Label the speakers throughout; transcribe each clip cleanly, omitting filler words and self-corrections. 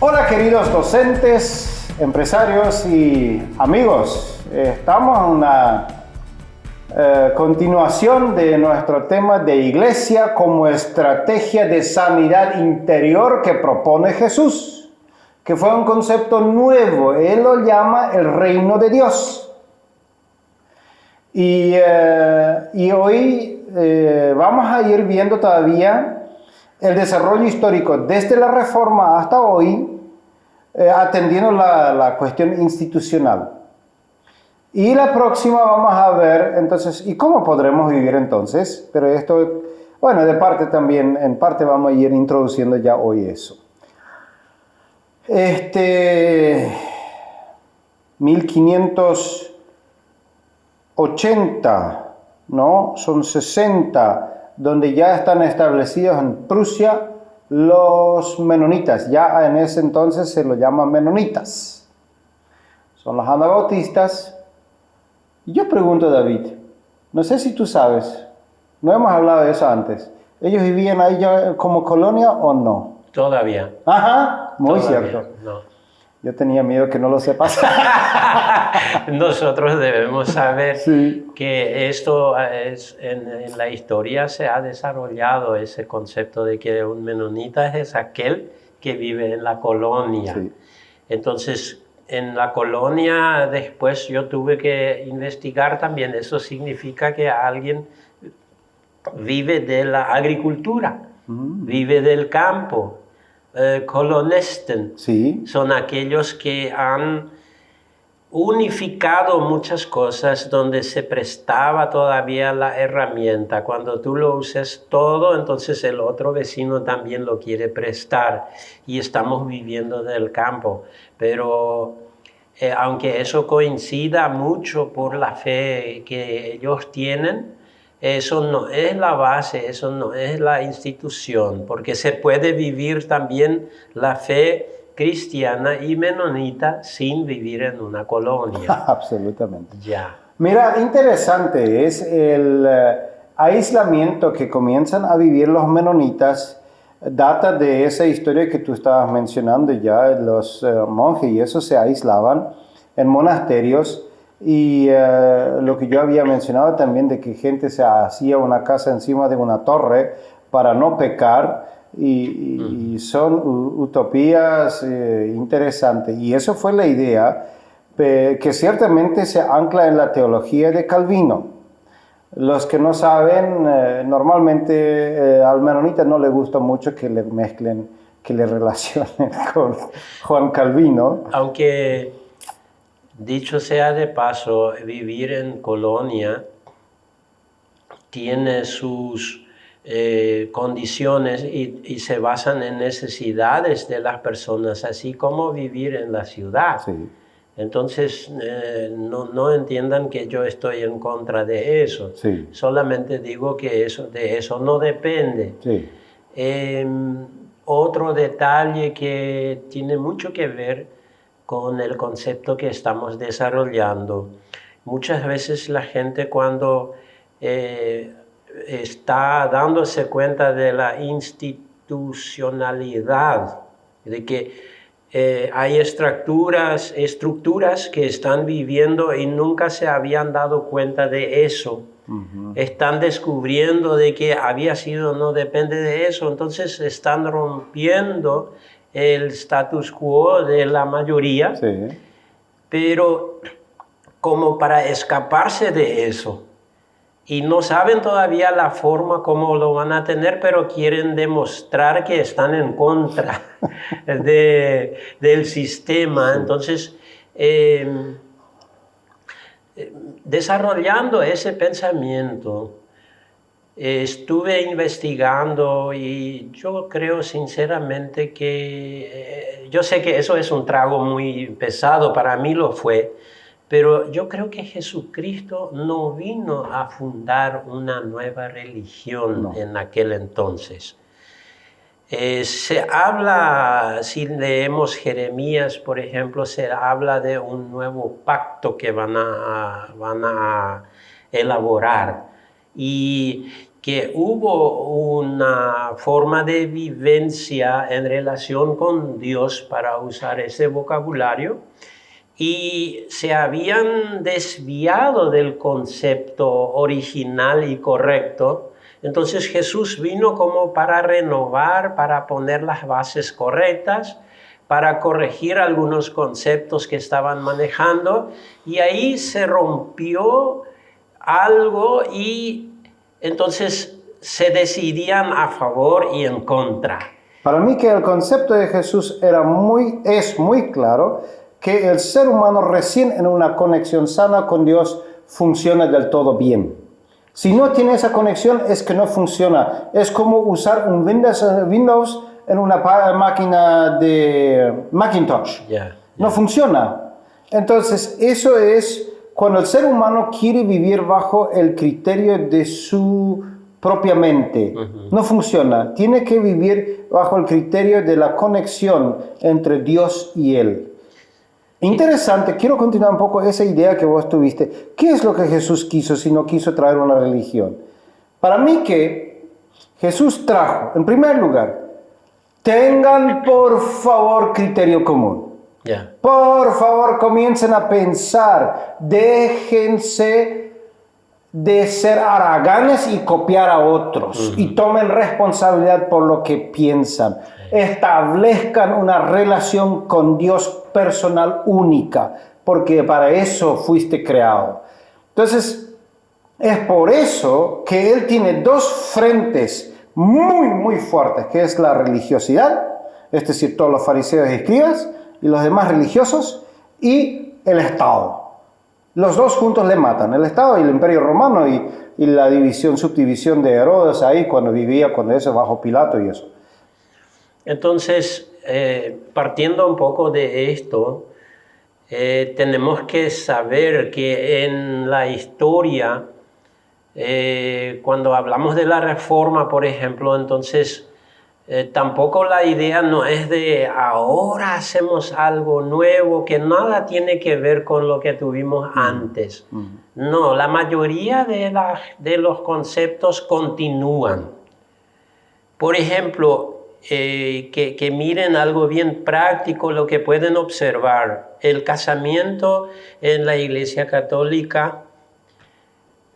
Speaker 1: Hola queridos docentes, empresarios y amigos. Estamos en una continuación de nuestro tema de iglesia como estrategia de sanidad interior que propone Jesús, que fue un concepto nuevo. Él lo llama el reino de Dios. Y hoy vamos a ir viendo todavía el desarrollo histórico desde la Reforma hasta hoy, atendiendo la cuestión institucional. Y la próxima vamos a ver, entonces, ¿y cómo podremos vivir entonces? Pero esto, bueno, de parte también, en parte vamos a ir introduciendo ya hoy eso. 1580, ¿no? Son 60, donde ya están establecidos en Prusia los menonitas. Ya en ese entonces se lo llaman menonitas. Son los anabautistas. Y yo pregunto, David, no sé si tú sabes, no hemos hablado de eso antes, ¿ellos vivían ahí ya como colonia o no?
Speaker 2: Todavía.
Speaker 1: Ajá, muy
Speaker 2: Todavía,
Speaker 1: cierto.
Speaker 2: no.
Speaker 1: Yo tenía miedo que no lo sepas.
Speaker 2: Nosotros debemos saber
Speaker 1: Sí.
Speaker 2: que esto es, en la historia se ha desarrollado ese concepto de que un menonita es aquel que vive en la colonia.
Speaker 1: Sí.
Speaker 2: Entonces, en la colonia después yo tuve que investigar también. Eso significa que alguien vive de la agricultura, vive del campo. Kolonisten
Speaker 1: Sí.
Speaker 2: son aquellos que han unificado muchas cosas donde se prestaba todavía la herramienta. Cuando tú lo usas todo, entonces el otro vecino también lo quiere prestar y estamos viviendo del campo. Pero aunque eso coincida mucho por la fe que ellos tienen, eso no es la base, eso no es la institución, porque se puede vivir también la fe cristiana y menonita sin vivir en una colonia.
Speaker 1: Absolutamente.
Speaker 2: Ya.
Speaker 1: Mira, interesante es el aislamiento que comienzan a vivir los menonitas. Data de esa historia que tú estabas mencionando ya, los monjes y eso se aislaban en monasterios. Y lo que yo había mencionado también de que gente se hacía una casa encima de una torre para no pecar y son utopías interesantes. Y eso fue la idea que ciertamente se ancla en la teología de Calvino. Los que no saben, normalmente al menonita no le gusta mucho que le mezclen, que le relacionen con Juan Calvino.
Speaker 2: Aunque, dicho sea de paso, vivir en colonia tiene sus condiciones y se basan en necesidades de las personas, así como vivir en la ciudad.
Speaker 1: Sí.
Speaker 2: Entonces, no entiendan que yo estoy en contra de eso.
Speaker 1: Sí.
Speaker 2: Solamente digo que de eso no depende.
Speaker 1: Sí.
Speaker 2: Otro detalle que tiene mucho que ver con el concepto que estamos desarrollando. Muchas veces la gente cuando está dándose cuenta de la institucionalidad, de que hay estructuras que están viviendo y nunca se habían dado cuenta de eso. Están descubriendo de que había sido, no depende de eso, entonces están rompiendo el status quo de la mayoría,
Speaker 1: Sí.
Speaker 2: pero como para escaparse de eso. Y no saben todavía la forma como lo van a tener, pero quieren demostrar que están en contra del sistema. Sí. Entonces, desarrollando ese pensamiento, estuve investigando y yo creo sinceramente que, yo sé que eso es un trago muy pesado, para mí lo fue, pero yo creo que Jesucristo no vino a fundar una nueva religión en aquel entonces. Se habla, si leemos Jeremías, por ejemplo, se habla de un nuevo pacto que van a elaborar. Y que hubo una forma de vivencia en relación con Dios, para usar ese vocabulario, y se habían desviado del concepto original y correcto. Entonces Jesús vino como para renovar, para poner las bases correctas, para corregir algunos conceptos que estaban manejando, y ahí se rompió algo y entonces se decidían a favor y en contra.
Speaker 1: Para mí que el concepto de Jesús es muy claro, que el ser humano recién en una conexión sana con Dios funciona del todo bien. Si no tiene esa conexión es que no funciona. Es como usar un Windows en una máquina de Macintosh. No funciona. Entonces, eso es cuando el ser humano quiere vivir bajo el criterio de su propia mente. No funciona. Tiene que vivir bajo el criterio de la conexión entre Dios y él. Interesante, quiero continuar un poco esa idea que vos tuviste. ¿Qué es lo que Jesús quiso si no quiso traer una religión? Para mí que Jesús trajo, en primer lugar, tengan por favor criterio común. Por favor, comiencen a pensar, déjense de ser haraganes y copiar a otros, y tomen responsabilidad por lo que piensan. Establezcan una relación con Dios personal única, porque para eso fuiste creado. Entonces, es por eso que Él tiene dos frentes muy, muy fuertes, que es la religiosidad, es decir, todos los fariseos y escribas, y los demás religiosos, y el Estado. Los dos juntos le matan, el Estado y el Imperio Romano, y la subdivisión de Herodes ahí cuando eso bajo Pilato y eso.
Speaker 2: Entonces, partiendo un poco de esto, tenemos que saber que en la historia, cuando hablamos de la Reforma, por ejemplo, entonces tampoco la idea no es de ahora hacemos algo nuevo, que nada tiene que ver con lo que tuvimos antes. No, la mayoría de los conceptos continúan. Por ejemplo, que miren algo bien práctico, lo que pueden observar. El casamiento en la Iglesia Católica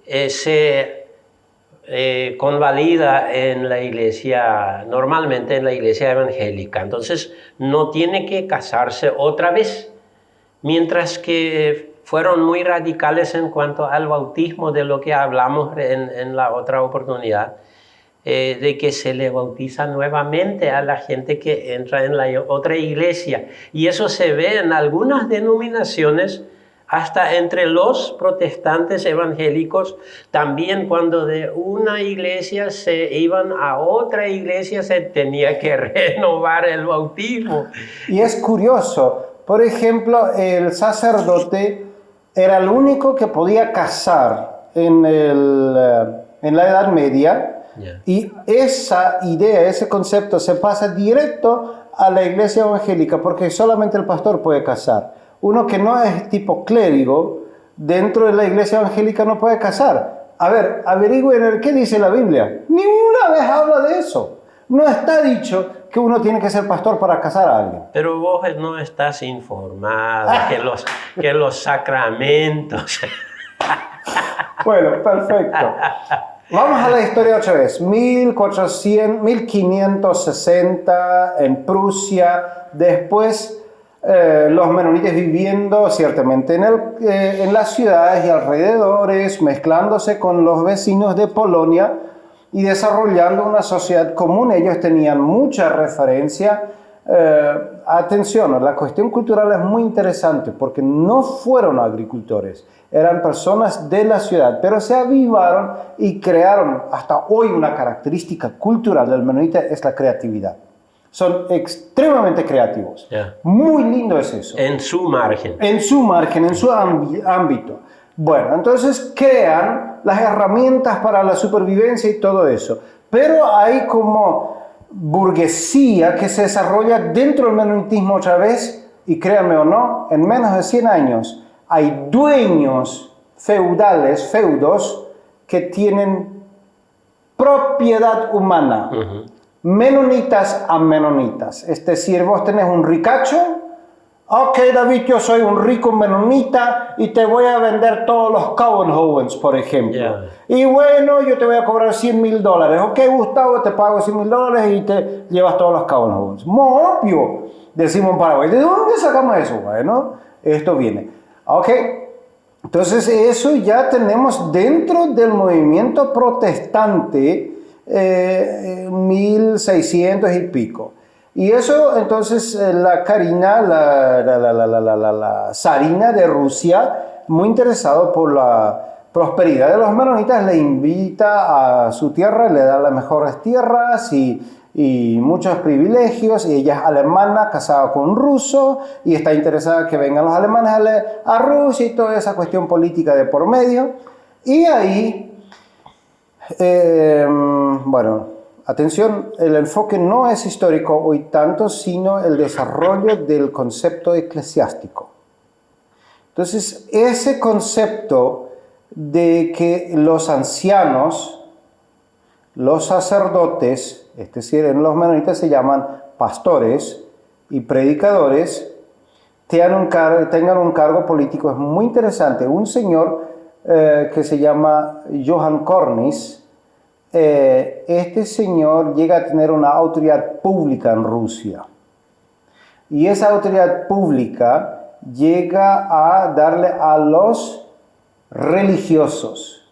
Speaker 2: se convalida normalmente en la Iglesia Evangélica. Entonces no tiene que casarse otra vez, mientras que fueron muy radicales en cuanto al bautismo, de lo que hablamos en la otra oportunidad, de que se le bautiza nuevamente a la gente que entra en la otra iglesia. Y eso se ve en algunas denominaciones, hasta entre los protestantes evangélicos, también cuando de una iglesia se iban a otra iglesia se tenía que renovar el bautismo.
Speaker 1: Y es curioso, por ejemplo, el sacerdote era el único que podía casar en la Edad Media. Y esa idea, ese concepto se pasa directo a la iglesia evangélica, porque solamente el pastor puede casar. Uno que no es tipo clérigo, dentro de la iglesia evangélica no puede casar. A ver, averigüen qué dice la Biblia. Ninguna vez habla de eso. No está dicho que uno tiene que ser pastor para casar a alguien.
Speaker 2: Pero vos no estás informada que los sacramentos...
Speaker 1: Bueno, perfecto. Vamos a la historia otra vez. 1560 en Prusia. Después los menonitas viviendo ciertamente en las ciudades y alrededores, mezclándose con los vecinos de Polonia y desarrollando una sociedad común. Ellos tenían mucha referencia. Atención, la cuestión cultural es muy interesante porque no fueron agricultores, eran personas de la ciudad, pero se avivaron y crearon hasta hoy una característica cultural del menonita, es la creatividad. Son extremadamente creativos. Muy lindo es eso.
Speaker 2: En su margen.
Speaker 1: En su margen, en su ámbito. Bueno, entonces crean las herramientas para la supervivencia y todo eso. Pero hay como burguesía que se desarrolla dentro del menonitismo otra vez, y créanme o no, en menos de 100 años hay dueños feudales, feudos, que tienen propiedad humana.
Speaker 2: Ujú.
Speaker 1: Menonitas a menonitas. Es decir, vos tenés un ricacho. Ok, David, yo soy un rico menonita y te voy a vender todos los Cowenhogens, por ejemplo.
Speaker 2: Yeah.
Speaker 1: Y bueno, yo te voy a cobrar $100,000. Ok, Gustavo, te pago $100,000 y te llevas todos los Cowenhogens. Muy obvio, decimos en Paraguay. ¿De dónde sacamos eso? Bueno, esto viene. Ok, entonces eso ya tenemos dentro del movimiento protestante 1600 y pico. Y eso, entonces, la Karina, la zarina de Rusia, muy interesado por la prosperidad de los menonitas, le invita a su tierra, le da las mejores tierras y muchos privilegios. Y ella es alemana, casada con un ruso, y está interesada que vengan los alemanes a Rusia y toda esa cuestión política de por medio. Y ahí, bueno, atención, el enfoque no es histórico hoy tanto, sino el desarrollo del concepto eclesiástico. Entonces, ese concepto de que los ancianos, los sacerdotes, es decir, en los menonitas se llaman pastores y predicadores, tengan un cargo político, es muy interesante. Un señor que se llama Johann Cornys, este señor llega a tener una autoridad pública en Rusia. Y esa autoridad pública llega a darle a los religiosos.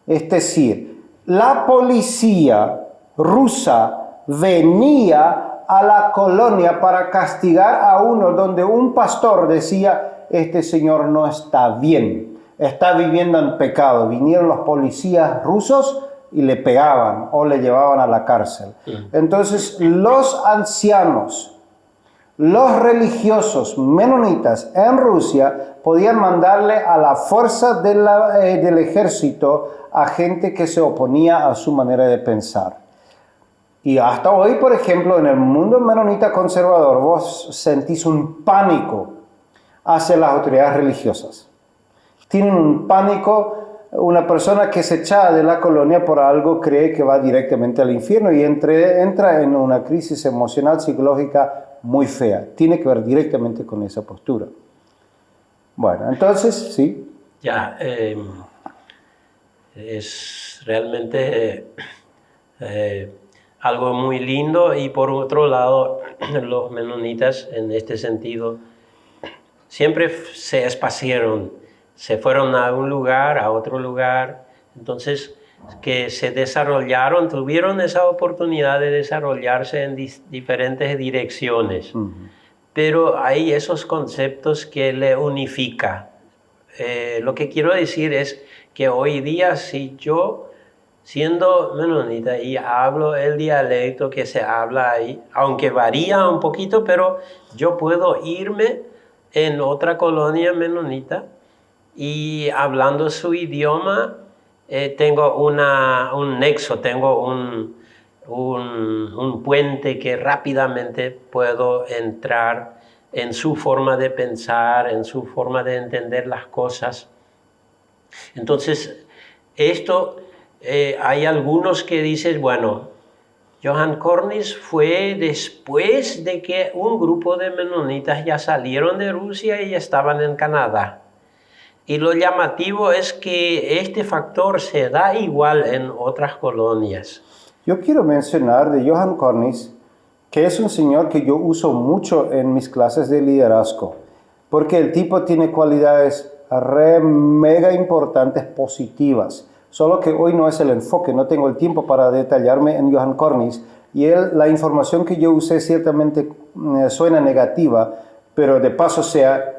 Speaker 1: Es decir, la policía rusa venía a la colonia para castigar a uno donde un pastor decía, este señor no está bien, está viviendo en pecado. Vinieron los policías rusos y le pegaban o le llevaban a la cárcel. Entonces, los ancianos, los religiosos menonitas en Rusia podían mandarle a la fuerza del ejército a gente que se oponía a su manera de pensar. Y hasta hoy, por ejemplo, en el mundo menonita conservador, vos sentís un pánico hacia las autoridades religiosas. Tienen un pánico. Una persona que se echa de la colonia por algo cree que va directamente al infierno y entra en una crisis emocional, psicológica muy fea. Tiene que ver directamente con esa postura. Bueno, entonces, sí.
Speaker 2: Ya, es realmente algo muy lindo, y por otro lado, los menonitas en este sentido siempre se espaciaron. Se fueron a un lugar, a otro lugar, entonces que se desarrollaron, tuvieron esa oportunidad de desarrollarse en diferentes direcciones. Pero hay esos conceptos que le unifica. Lo que quiero decir es que hoy día, si yo, siendo menonita y hablo el dialecto que se habla ahí, aunque varía un poquito, pero yo puedo irme en otra colonia menonita y hablando su idioma, tengo un nexo, tengo un puente que rápidamente puedo entrar en su forma de pensar, en su forma de entender las cosas. Entonces, esto, hay algunos que dicen, bueno, Johann Cornys fue después de que un grupo de menonitas ya salieron de Rusia y estaban en Canadá. Y lo llamativo es que este factor se da igual en otras colonias.
Speaker 1: Yo quiero mencionar de Johann Cornys, que es un señor que yo uso mucho en mis clases de liderazgo, porque el tipo tiene cualidades mega importantes, positivas, solo que hoy no es el enfoque, no tengo el tiempo para detallarme en Johann Cornys, y la información que yo usé ciertamente suena negativa, pero de paso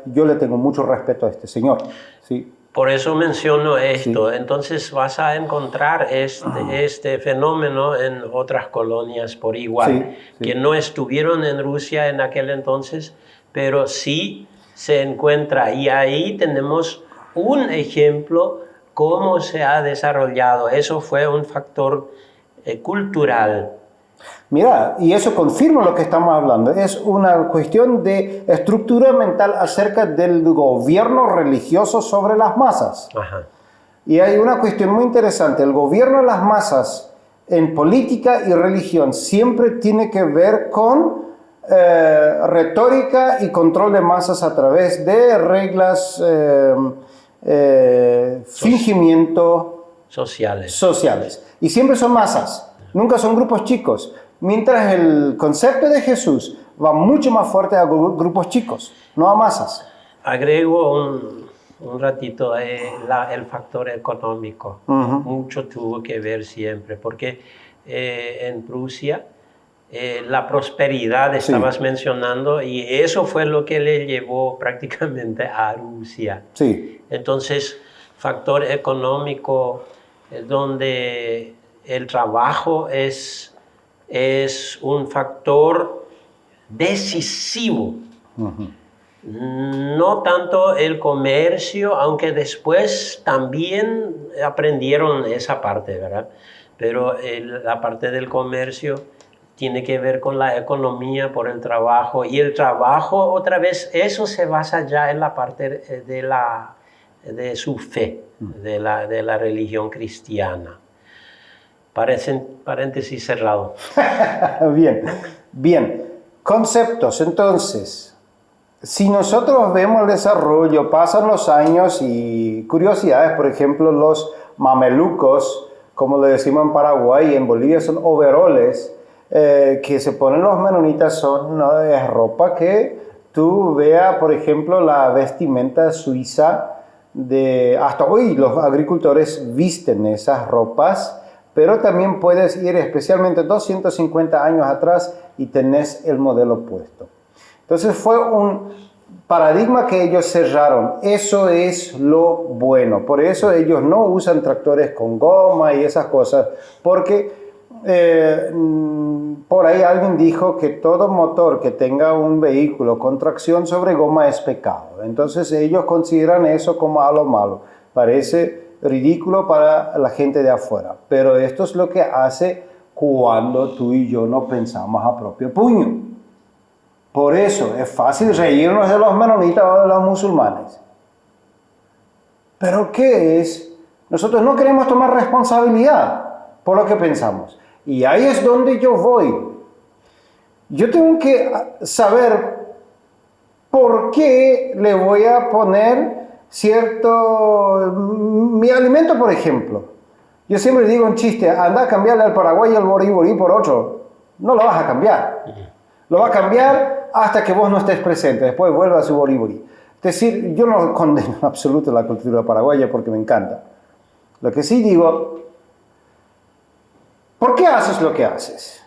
Speaker 1: yo le tengo mucho respeto a este señor. ¿Sí?
Speaker 2: Por eso menciono esto. Sí. Entonces vas a encontrar este fenómeno en otras colonias por igual, que no estuvieron en Rusia en aquel entonces, pero sí se encuentra. Y ahí tenemos un ejemplo cómo se ha desarrollado. Eso fue un factor cultural.
Speaker 1: Mira, y eso confirma lo que estamos hablando. Es una cuestión de estructura mental acerca del gobierno religioso sobre las masas.
Speaker 2: Ajá.
Speaker 1: Y hay una cuestión muy interesante. El gobierno de las masas en política y religión siempre tiene que ver con retórica y control de masas a través de reglas, fingimiento sociales. Y siempre son masas, nunca son grupos chicos. Mientras el concepto de Jesús va mucho más fuerte a grupos chicos, no a masas.
Speaker 2: Agrego un ratito el factor económico. Mucho tuvo que ver siempre, porque en Prusia la prosperidad estabas mencionando, y eso fue lo que le llevó prácticamente a Rusia.
Speaker 1: Sí.
Speaker 2: Entonces, factor económico, donde el trabajo es un factor decisivo. No tanto el comercio, aunque después también aprendieron esa parte, ¿verdad? Pero la parte del comercio tiene que ver con la economía por el trabajo, y el trabajo, otra vez, eso se basa ya en la parte de su fe, de la religión cristiana. Paréntesis cerrado. Bien.
Speaker 1: Conceptos, entonces. Si nosotros vemos el desarrollo, pasan los años y curiosidades, por ejemplo, los mamelucos, como le decimos en Paraguay y en Bolivia, son overoles que se ponen los menonitas, es ropa que tú veas, por ejemplo, la vestimenta suiza, hasta hoy los agricultores visten esas ropas, pero también puedes ir especialmente 250 años atrás y tenés el modelo puesto. Entonces fue un paradigma que ellos cerraron. Eso es lo bueno. Por eso ellos no usan tractores con goma y esas cosas, porque por ahí alguien dijo que todo motor que tenga un vehículo con tracción sobre goma es pecado. Entonces ellos consideran eso como algo malo. Parece ridículo para la gente de afuera, pero esto es lo que hace cuando tú y yo no pensamos a propio puño. Por eso es fácil reírnos de los menonitas o de los musulmanes. ¿Pero qué es? Nosotros no queremos tomar responsabilidad por lo que pensamos. Y ahí es donde yo voy. Yo tengo que saber por qué le voy a poner mi alimento, por ejemplo. Yo siempre digo un chiste: anda a cambiarle al paraguayo el boriborí por otro. No lo vas a cambiar. Lo va a cambiar hasta que vos no estés presente. Después vuelve a su boriborí. Es decir, yo no condeno en absoluto la cultura paraguaya porque me encanta. Lo que sí digo, ¿por qué haces lo que haces?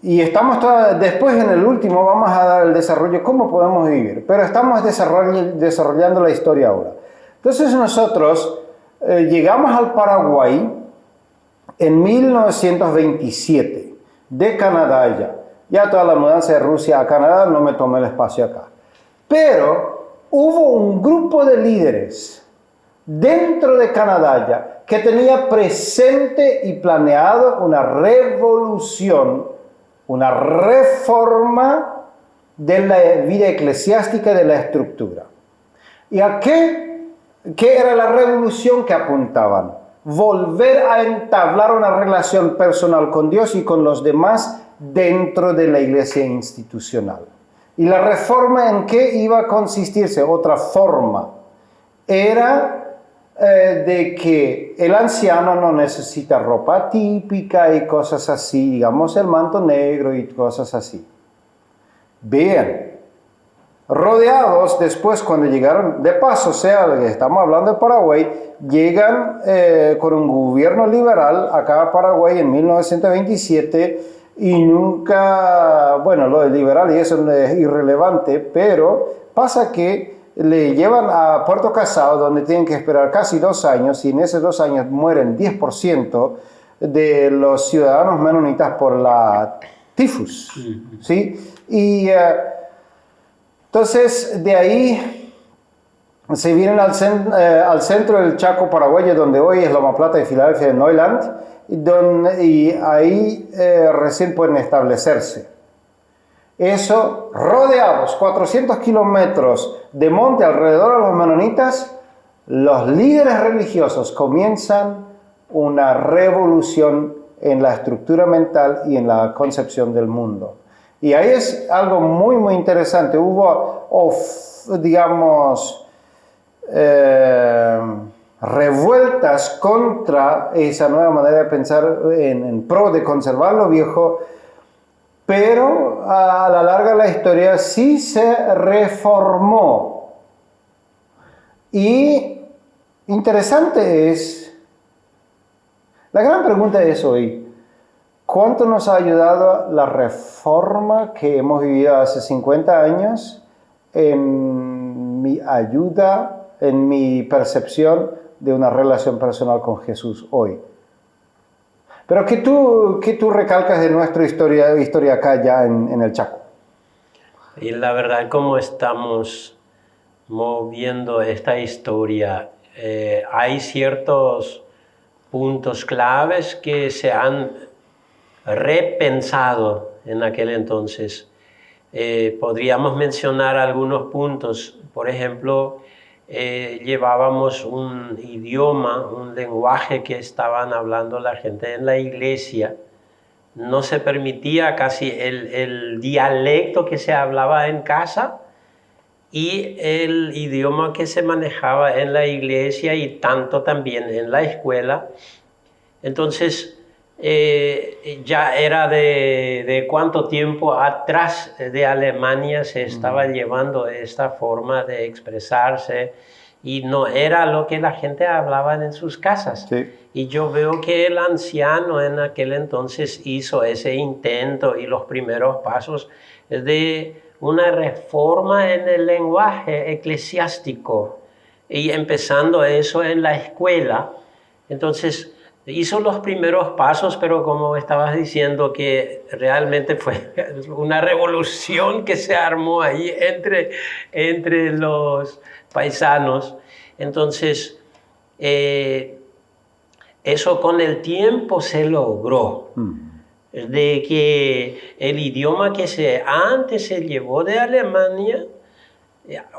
Speaker 1: Y estamos después, en el último, vamos a dar el desarrollo, cómo podemos vivir. Pero estamos desarrollando la historia ahora. Entonces nosotros llegamos al Paraguay en 1927, de Canadá ya toda la mudanza de Rusia a Canadá no me tomé el espacio acá. Pero hubo un grupo de líderes dentro de Canadá que tenía presente y planeado una revolución, una reforma de la vida eclesiástica, de la estructura. ¿Y a qué era la revolución que apuntaban? Volver a entablar una relación personal con Dios y con los demás dentro de la iglesia institucional. ¿Y la reforma en qué iba a consistirse? Otra forma era de que el anciano no necesita ropa típica y cosas así, digamos el manto negro y cosas así. Bien, rodeados después, cuando llegaron, de paso, estamos hablando de Paraguay, llegan con un gobierno liberal acá a Paraguay en 1927 y nunca, bueno, lo de liberal y eso es irrelevante, pero pasa que le llevan a Puerto Casado, donde tienen que esperar casi 2 años, y en esos 2 años mueren 10% de los ciudadanos menonitas por la tifus, ¿sí? Y entonces de ahí se vienen al centro del Chaco paraguayo, donde hoy es Loma Plata y Filadelfia de Neuland, y ahí recién pueden establecerse. Eso, rodeados 400 kilómetros de monte alrededor de los menonitas, los líderes religiosos comienzan una revolución en la estructura mental y en la concepción del mundo. Y ahí es algo muy, muy interesante. Hubo, digamos, revueltas contra esa nueva manera de pensar en pro de conservar lo viejo, pero a la larga la historia sí se reformó. Y interesante es, la gran pregunta es hoy, ¿cuánto nos ha ayudado la reforma que hemos vivido hace 50 años en mi ayuda, en mi percepción de una relación personal con Jesús hoy? Pero ¿qué tú recalcas de nuestra historia acá ya en el Chaco?
Speaker 2: Y la verdad, como estamos moviendo esta historia, hay ciertos puntos claves que se han repensado en aquel entonces. Podríamos mencionar algunos puntos. Por ejemplo, llevábamos un idioma, un lenguaje que estaban hablando la gente en la iglesia. No se permitía casi el dialecto que se hablaba en casa y el idioma que se manejaba en la iglesia y tanto también en la escuela. Entonces, ya era de cuánto tiempo atrás de Alemania se estaba llevando esta forma de expresarse y no era lo que la gente hablaba en sus casas.
Speaker 1: Sí.
Speaker 2: Y yo veo que el anciano en aquel entonces hizo ese intento y los primeros pasos de una reforma en el lenguaje eclesiástico y empezando eso en la escuela. Entonces, hizo los primeros pasos, pero como estabas diciendo que realmente fue una revolución que se armó ahí entre los paisanos. Entonces, eso con el tiempo se logró. De que el idioma que antes se llevó de Alemania,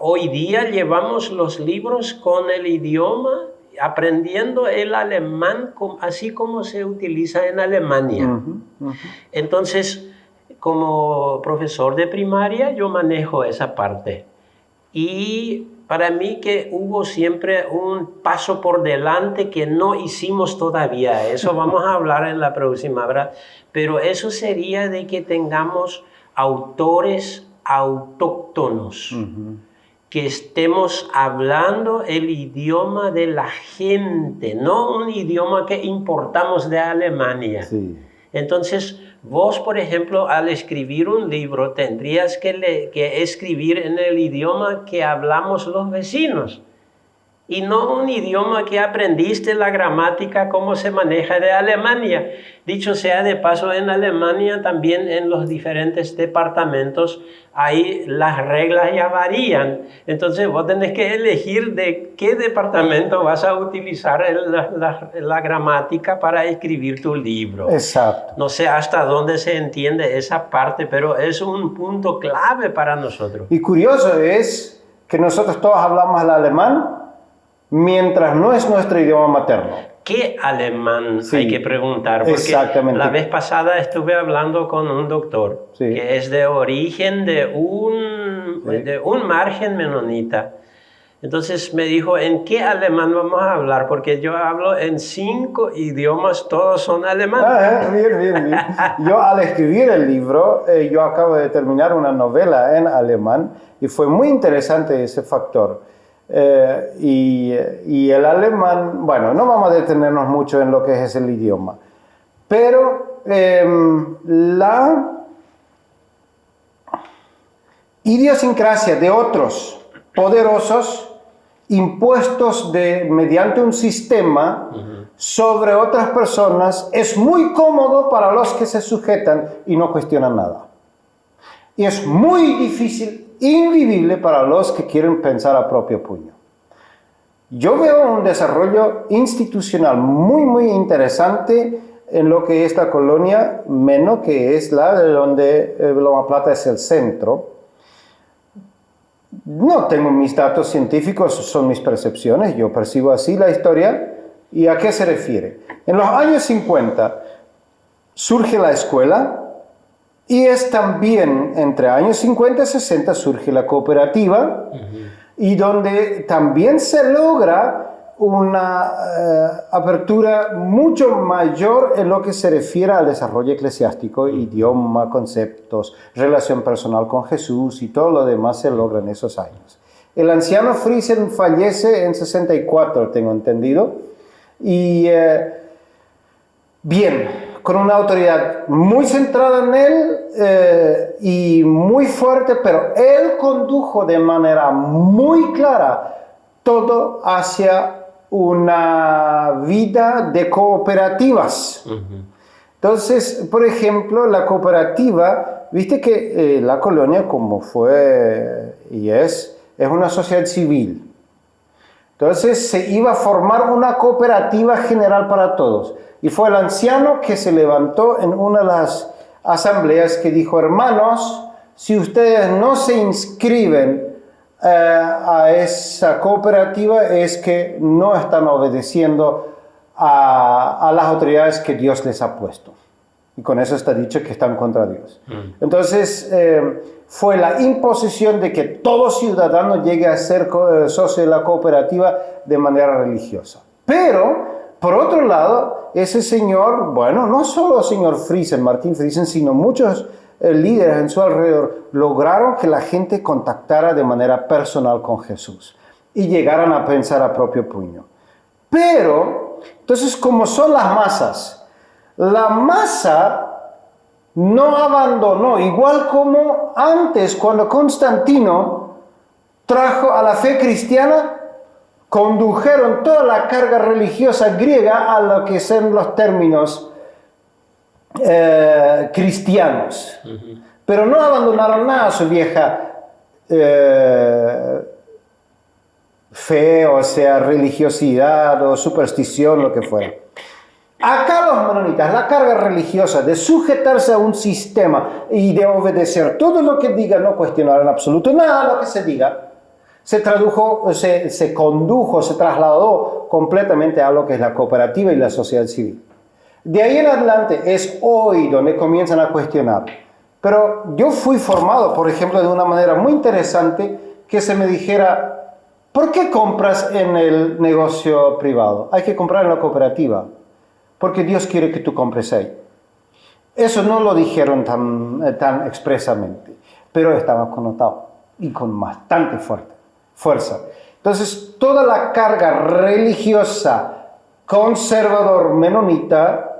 Speaker 2: hoy día llevamos los libros con el idioma aprendiendo el alemán así como se utiliza en Alemania. Entonces, como profesor de primaria, yo manejo esa parte. Y para mí que hubo siempre un paso por delante que no hicimos todavía. Eso vamos a hablar en la próxima, ¿verdad? Pero eso sería de que tengamos autores autóctonos. Que estemos hablando el idioma de la gente, no un idioma que importamos de Alemania.
Speaker 1: Sí.
Speaker 2: Entonces, vos, por ejemplo, al escribir un libro, tendrías que escribir en el idioma que hablamos los vecinos. Y no un idioma que aprendiste la gramática, cómo se maneja de Alemania. Dicho sea de paso, en Alemania también en los diferentes departamentos ahí las reglas ya varían. Entonces vos tenés que elegir de qué departamento vas a utilizar la gramática para escribir tu libro.
Speaker 1: Exacto.
Speaker 2: No sé hasta dónde se entiende esa parte, pero es un punto clave para nosotros.
Speaker 1: Y curioso es que nosotros todos hablamos el alemán, mientras no es nuestro idioma materno.
Speaker 2: ¿Qué alemán?
Speaker 1: Sí,
Speaker 2: hay que preguntar? Porque
Speaker 1: exactamente.
Speaker 2: La vez pasada estuve hablando con un doctor que es de origen de un margen menonita. Entonces me dijo, ¿en qué alemán vamos a hablar? Porque yo hablo en 5 idiomas, todos son alemanes.
Speaker 1: Bien. Yo al escribir el libro, yo acabo de terminar una novela en alemán y fue muy interesante ese factor. Y el alemán, bueno, no vamos a detenernos mucho en lo que es el idioma, pero la idiosincrasia de otros poderosos impuestos mediante un sistema sobre otras personas es muy cómodo para los que se sujetan y no cuestionan nada. Y es muy difícil, invivible para los que quieren pensar a propio puño. Yo veo un desarrollo institucional muy interesante en lo que es la colonia Meno, que es la de donde Loma Plata es el centro. No tengo mis datos científicos, son mis percepciones, yo percibo así la historia. ¿Y a qué se refiere? En los años 50 surge la escuela y es también entre años 50 y 60 surge la cooperativa y donde también se logra una apertura mucho mayor en lo que se refiere al desarrollo eclesiástico, idioma, conceptos, relación personal con Jesús y todo lo demás se logra en esos años. El anciano Friesen fallece en 64, tengo entendido, y bien, con una autoridad muy centrada en él y muy fuerte, pero él condujo de manera muy clara todo hacia una vida de cooperativas. Entonces, por ejemplo, la cooperativa, viste que la colonia, como fue y es una sociedad civil. Entonces se iba a formar una cooperativa general para todos. Y fue el anciano que se levantó en una de las asambleas que dijo: hermanos, si ustedes no se inscriben a esa cooperativa es que no están obedeciendo a las autoridades que Dios les ha puesto. Y con eso está dicho que están contra Dios. Entonces, fue la imposición de que todo ciudadano llegue a ser socio de la cooperativa de manera religiosa. Pero, por otro lado, ese señor, bueno, no solo el señor Friesen, Martin Friesen, sino muchos líderes en su alrededor lograron que la gente contactara de manera personal con Jesús y llegaran a pensar a propio puño. Pero, entonces, como son las masas, la masa no abandonó, igual como antes cuando Constantino trajo a la fe cristiana, condujeron toda la carga religiosa griega a lo que son los términos cristianos. Pero no abandonaron nada su vieja fe, o sea, religiosidad o superstición, lo que fuera. Acá los menonitas, la carga religiosa de sujetarse a un sistema y de obedecer todo lo que diga, no cuestionar en absoluto nada lo que se diga, se condujo, se trasladó completamente a lo que es la cooperativa y la sociedad civil. De ahí en adelante es hoy donde comienzan a cuestionar. Pero yo fui formado, por ejemplo, de una manera muy interesante que se me dijera: ¿por qué compras en el negocio privado? Hay que comprar en la cooperativa, porque Dios quiere que tú compres ahí. Eso no lo dijeron tan expresamente, pero estaba connotado y con bastante fuerza. Entonces, toda la carga religiosa conservador menonita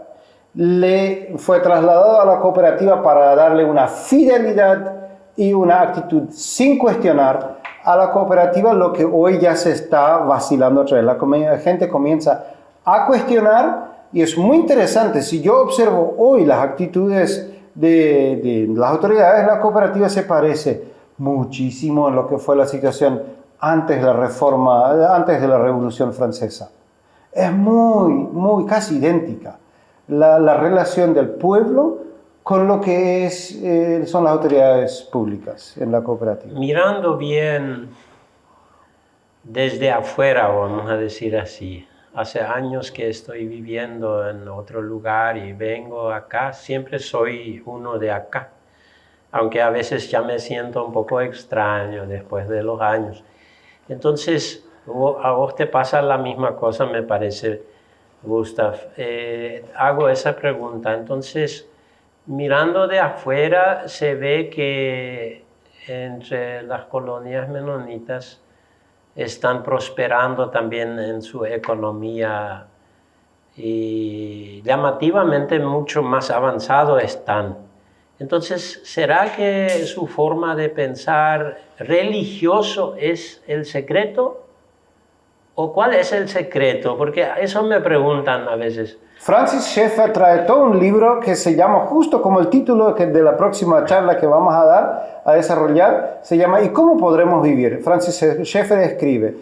Speaker 1: le fue trasladado a la cooperativa para darle una fidelidad y una actitud sin cuestionar a la cooperativa, lo que hoy ya se está vacilando otra vez. La gente comienza a cuestionar y es muy interesante. Si yo observo hoy las actitudes de las autoridades, la cooperativa se parece muchísimo en lo que fue la situación antes de la Reforma, antes de la Revolución Francesa. Es muy casi idéntica la relación del pueblo con lo que son las autoridades públicas en la cooperativa.
Speaker 2: Mirando bien desde afuera, vamos a decir así, hace años que estoy viviendo en otro lugar y vengo acá, siempre soy uno de acá, aunque a veces ya me siento un poco extraño después de los años. Entonces, a vos te pasa la misma cosa, me parece, Gustav. Hago esa pregunta. Entonces, mirando de afuera, se ve que entre las colonias menonitas están prosperando también en su economía y llamativamente mucho más avanzado están. Entonces, ¿será que su forma de pensar religioso es el secreto? ¿O cuál es el secreto? Porque eso me preguntan a veces.
Speaker 1: Francis Schaeffer trae todo un libro que se llama, justo como el título de la próxima charla que vamos a desarrollar, se llama ¿Y cómo podremos vivir? Francis Schaeffer escribe: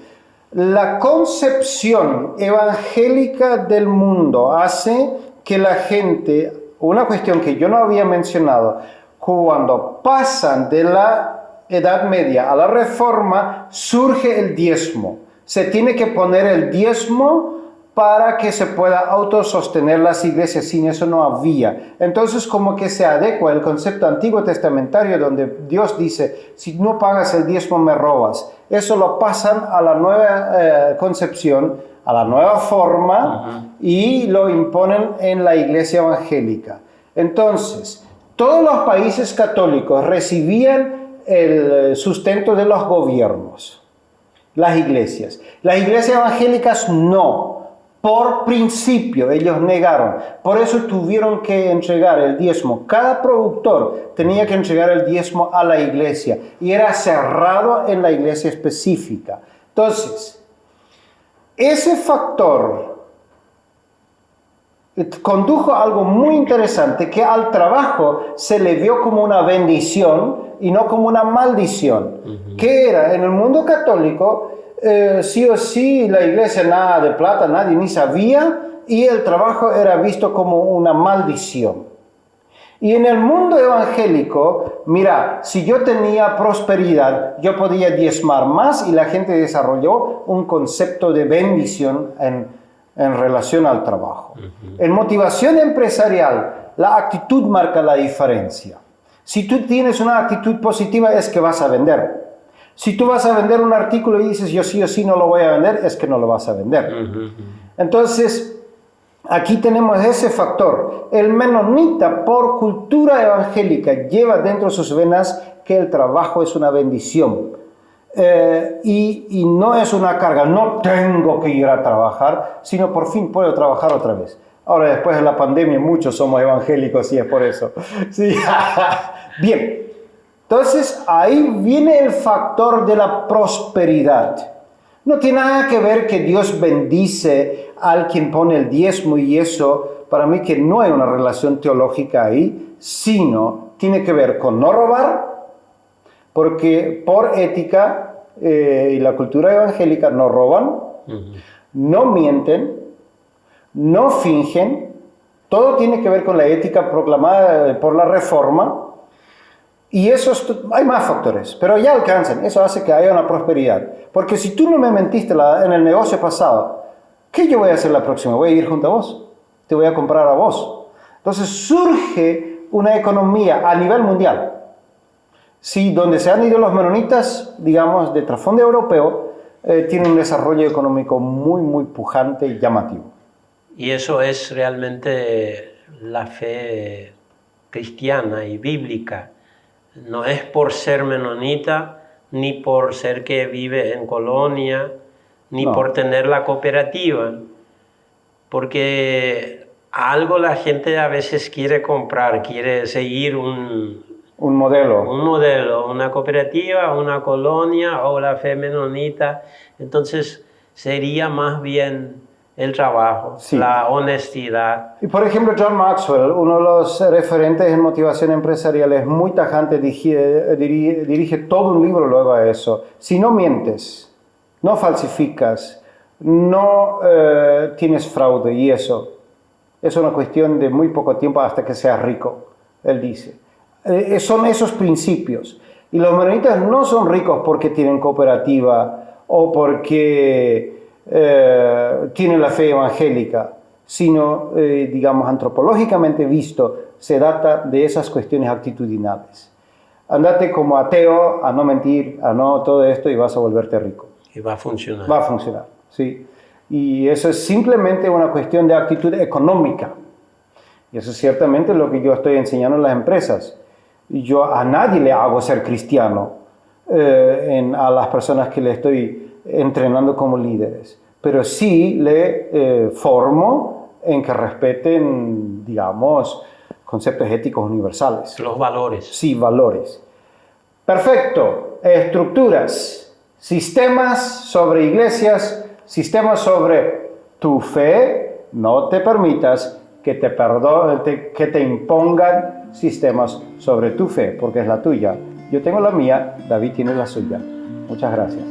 Speaker 1: la concepción evangélica del mundo hace que la gente, una cuestión que yo no había mencionado, cuando pasan de la Edad Media a la Reforma, surge el diezmo. Se tiene que poner el diezmo para que se pueda autosostener las iglesias. Sin eso no había. Entonces como que se adecua el concepto antiguo testamentario donde Dios dice, si no pagas el diezmo me robas. Eso lo pasan a la nueva concepción, a la nueva forma y lo imponen en la iglesia evangélica. Entonces, todos los países católicos recibían el sustento de los gobiernos, las iglesias. Las iglesias evangélicas no. Por principio, ellos negaron. Por eso tuvieron que entregar el diezmo. Cada productor tenía que entregar el diezmo a la iglesia. Y era cerrado en la iglesia específica. Entonces, ese factor condujo a algo muy interesante, que al trabajo se le vio como una bendición y no como una maldición. Que era, en el mundo católico, sí o sí, la iglesia nada de plata, nadie ni sabía, y el trabajo era visto como una maldición. Y en el mundo evangélico, mira, si yo tenía prosperidad, yo podía diezmar más y la gente desarrolló un concepto de bendición en relación al trabajo. En motivación empresarial, la actitud marca la diferencia. Si tú tienes una actitud positiva, es que vas a vender. Si tú vas a vender un artículo y dices, yo sí o sí no lo voy a vender, es que no lo vas a vender. Entonces, aquí tenemos ese factor. El menonita, por cultura evangélica, lleva dentro de sus venas que el trabajo es una bendición. Y no es una carga, no tengo que ir a trabajar, sino por fin puedo trabajar otra vez. Ahora, después de la pandemia, muchos somos evangélicos y es por eso. Sí. Bien. Entonces, ahí viene el factor de la prosperidad. No tiene nada que ver que Dios bendice al quien pone el diezmo y eso, para mí que no hay una relación teológica ahí, sino tiene que ver con no robar, porque por ética y la cultura evangélica no roban, no mienten, no fingen, todo tiene que ver con la ética proclamada por la Reforma. Y eso hay más factores, pero ya alcanzan. Eso hace que haya una prosperidad. Porque si tú no me mentiste en el negocio pasado, ¿qué yo voy a hacer la próxima? Voy a ir junto a vos. Te voy a comprar a vos. Entonces surge una economía a nivel mundial. Sí, donde se han ido los menonitas, digamos, de trasfondo europeo, tienen un desarrollo económico muy, muy pujante y llamativo.
Speaker 2: Y eso es realmente la fe cristiana y bíblica. No es por ser menonita, ni por ser que vive en colonia, ni por tener la cooperativa. Porque algo la gente a veces quiere comprar, quiere seguir un modelo, una cooperativa, una colonia o la fe menonita. Entonces sería más bien el trabajo, la honestidad.
Speaker 1: Y por ejemplo, John Maxwell, uno de los referentes en motivación empresarial, es muy tajante, dirige todo un libro luego a eso. Si no mientes, no falsificas, no tienes fraude, y eso es una cuestión de muy poco tiempo hasta que seas rico, él dice. Son esos principios. Y los menonitas no son ricos porque tienen cooperativa o porque tienen la fe evangélica, sino, digamos, antropológicamente visto, se data de esas cuestiones actitudinales. Andate como ateo, a no mentir, a no todo esto y vas a volverte rico.
Speaker 2: Y va a funcionar.
Speaker 1: Va a funcionar, sí. Y eso es simplemente una cuestión de actitud económica. Y eso es ciertamente lo que yo estoy enseñando en las empresas. Yo a nadie le hago ser cristiano, a las personas que le estoy entrenando como líderes, pero sí le formo en que respeten, digamos, conceptos éticos universales.
Speaker 2: Los valores.
Speaker 1: Sí, valores. Perfecto. Estructuras, sistemas sobre iglesias, sistemas sobre tu fe. No te permitas que te impongan sistemas sobre tu fe, porque es la tuya. Yo tengo la mía, David tiene la suya. Muchas gracias.